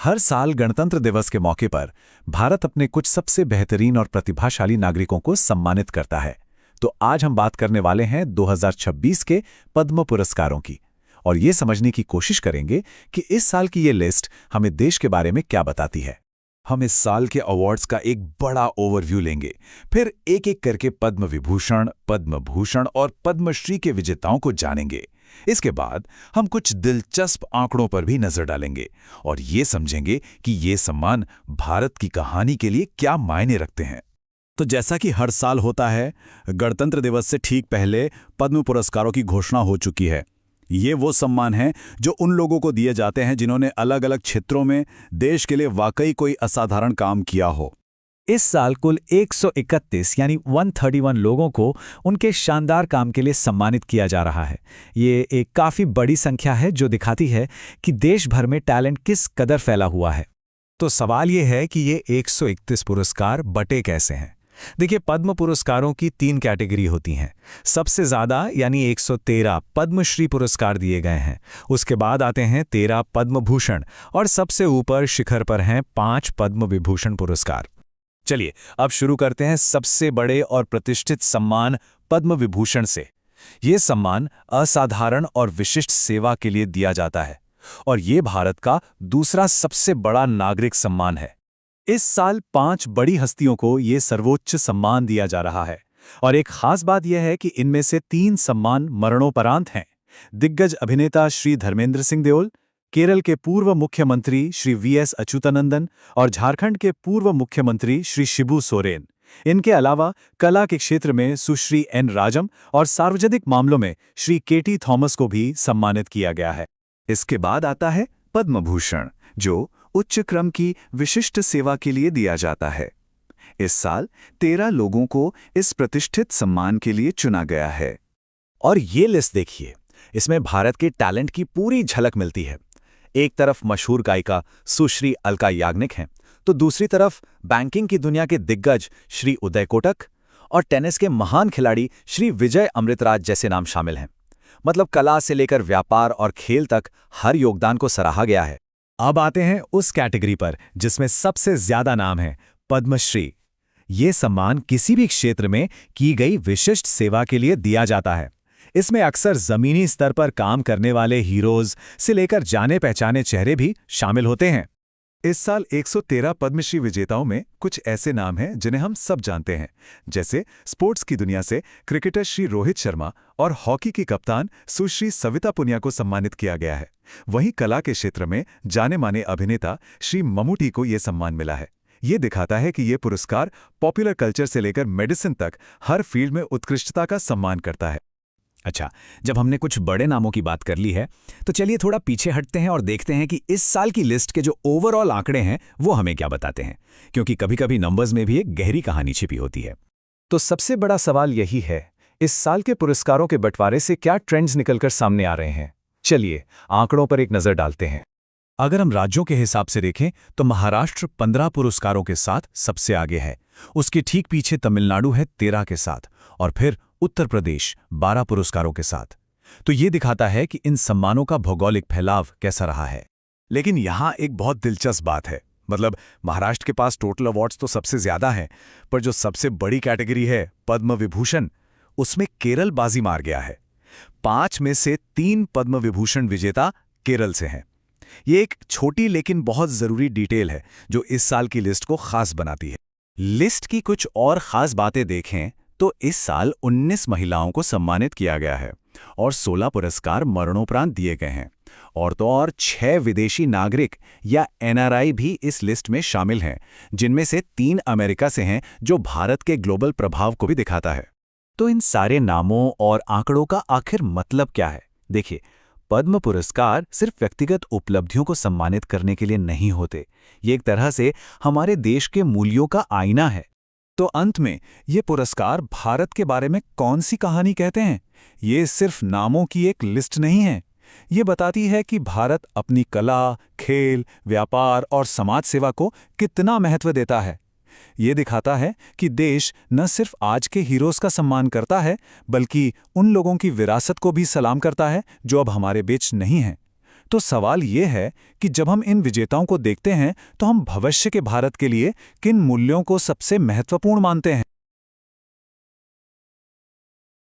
हर साल गणतंत्र दिवस के मौके पर भारत अपने कुछ सबसे बेहतरीन और प्रतिभाशाली नागरिकों को सम्मानित करता है। तो आज हम बात करने वाले हैं 2026 के पद्म पुरस्कारों की और ये समझने की कोशिश करेंगे कि इस साल की ये लिस्ट हमें देश के बारे में क्या बताती है। हम इस साल के अवार्ड्स का एक बड़ा ओवरव्यू लेंगे, फिर एक एक करके पद्म विभूषण, पद्म भूषण और पद्मश्री के विजेताओं को जानेंगे। इसके बाद हम कुछ दिलचस्प आंकड़ों पर भी नजर डालेंगे और ये समझेंगे कि ये सम्मान भारत की कहानी के लिए क्या मायने रखते हैं। तो जैसा कि हर साल होता है, गणतंत्र दिवस से ठीक पहले पद्म पुरस्कारों की घोषणा हो चुकी है। ये वो सम्मान हैं जो उन लोगों को दिए जाते हैं जिन्होंने अलग अलग क्षेत्रों में देश के लिए वाकई कोई असाधारण काम किया हो। इस साल कुल 131 यानी 131 लोगों को उनके शानदार काम के लिए सम्मानित किया जा रहा है। ये एक काफ़ी बड़ी संख्या है जो दिखाती है कि देश भर में टैलेंट किस कदर फैला हुआ है। तो सवाल ये है कि ये 131 पुरस्कार बटे कैसे हैं। देखिए, पद्म पुरस्कारों की 3 कैटेगरी होती हैं। सबसे ज़्यादा यानी 113 पद्मश्री पुरस्कार दिए गए हैं। उसके बाद आते हैं 13 पद्म भूषण और सबसे ऊपर शिखर पर हैं 5 पद्म विभूषण पुरस्कार। चलिए अब शुरू करते हैं सबसे बड़े और प्रतिष्ठित सम्मान पद्म विभूषण से। ये सम्मान असाधारण और विशिष्ट सेवा के लिए दिया जाता है और ये भारत का दूसरा सबसे बड़ा नागरिक सम्मान है। इस साल 5 बड़ी हस्तियों को ये सर्वोच्च सम्मान दिया जा रहा है और एक खास बात यह है कि इनमें से 3 सम्मान मरणोपरांत हैं। दिग्गज अभिनेता श्री धर्मेंद्र सिंह देओल, केरल के पूर्व मुख्यमंत्री श्री वीएस अच्युतानंदन और झारखंड के पूर्व मुख्यमंत्री श्री शिबू सोरेन। इनके अलावा कला के क्षेत्र में सुश्री एन राजम और सार्वजनिक मामलों में श्री केटी थॉमस को भी सम्मानित किया गया है। इसके बाद आता है पद्म भूषण, जो उच्च क्रम की विशिष्ट सेवा के लिए दिया जाता है। इस साल 13 लोगों को इस प्रतिष्ठित सम्मान के लिए चुना गया है। और ये लिस्ट देखिए, इसमें भारत के टैलेंट की पूरी झलक मिलती है। एक तरफ मशहूर गायिका सुश्री अलका याग्निक हैं, तो दूसरी तरफ बैंकिंग की दुनिया के दिग्गज श्री उदय कोटक और टेनिस के महान खिलाड़ी श्री विजय अमृतराज जैसे नाम शामिल हैं। मतलब कला से लेकर व्यापार और खेल तक हर योगदान को सराहा गया है। अब आते हैं उस कैटेगरी पर जिसमें सबसे ज्यादा नाम है, पद्मश्री। ये सम्मान किसी भी क्षेत्र में की गई विशिष्ट सेवा के लिए दिया जाता है। इसमें अक्सर जमीनी स्तर पर काम करने वाले हीरोज से लेकर जाने पहचाने चेहरे भी शामिल होते हैं। इस साल 113 पद्मश्री विजेताओं में कुछ ऐसे नाम हैं जिन्हें हम सब जानते हैं, जैसे स्पोर्ट्स की दुनिया से क्रिकेटर श्री रोहित शर्मा और हॉकी की कप्तान सुश्री सविता पुनिया को सम्मानित किया गया है। वहीं कला के क्षेत्र में जाने माने अभिनेता श्री ममूटी को ये सम्मान मिला है। ये दिखाता है कि ये पुरस्कार पॉपुलर कल्चर से लेकर मेडिसिन तक हर फील्ड में उत्कृष्टता का सम्मान करता है। अच्छा, जब हमने कुछ बड़े नामों की बात कर ली है, तो चलिए थोड़ा पीछे हटते हैं और देखते हैं कि इस साल की लिस्ट के जो ओवरऑल आंकड़े हैं वो हमें क्या बताते हैं, क्योंकि कभी-कभी नंबर्स में भी एक गहरी कहानी छिपी होती है। तो सबसे बड़ा सवाल यही है, इस साल के पुरस्कारों के बंटवारे से क्या ट्रेंड्स निकलकर सामने आ रहे हैं। चलिए आंकड़ों पर एक नजर डालते हैं। अगर हम राज्यों के हिसाब से देखें तो महाराष्ट्र 15 पुरस्कारों के साथ सबसे आगे है। उसके ठीक पीछे तमिलनाडु है 13 के साथ और फिर उत्तर प्रदेश 12 पुरस्कारों के साथ। तो ये दिखाता है कि इन सम्मानों का भौगोलिक फैलाव कैसा रहा है। लेकिन यहाँ एक बहुत दिलचस्प बात है, मतलब महाराष्ट्र के पास टोटल अवार्ड्स तो सबसे ज्यादा हैं, पर जो सबसे बड़ी कैटेगरी है पद्म विभूषण, उसमें केरल बाजी मार गया है। 5 में से 3 पद्म विभूषण विजेता केरल से हैं। ये एक छोटी लेकिन बहुत जरूरी डिटेल है जो इस साल की लिस्ट को खास बनाती है। लिस्ट की कुछ और खास बातें देखें तो इस साल 19 महिलाओं को सम्मानित किया गया है और 16 पुरस्कार मरणोपरांत दिए गए हैं। और तो और 6 विदेशी नागरिक या एनआरआई भी इस लिस्ट में शामिल हैं, जिनमें से 3 अमेरिका से हैं, जो भारत के ग्लोबल प्रभाव को भी दिखाता है। तो इन सारे नामों और आंकड़ों का आखिर मतलब क्या है? देखिए, पद्म पुरस्कार सिर्फ व्यक्तिगत उपलब्धियों को सम्मानित करने के लिए नहीं होते। ये एक तरह से हमारे देश के मूल्यों का आईना है। तो अंत में ये पुरस्कार भारत के बारे में कौन सी कहानी कहते हैं? ये सिर्फ नामों की एक लिस्ट नहीं है। ये बताती है कि भारत अपनी कला, खेल, व्यापार और समाज सेवा को कितना महत्व देता है। ये दिखाता है कि देश न सिर्फ आज के हीरोज का सम्मान करता है, बल्कि उन लोगों की विरासत को भी सलाम करता है जो अब हमारे बीच नहीं हैं। तो सवाल ये है कि जब हम इन विजेताओं को देखते हैं तो हम भविष्य के भारत के लिए किन मूल्यों को सबसे महत्वपूर्ण मानते हैं।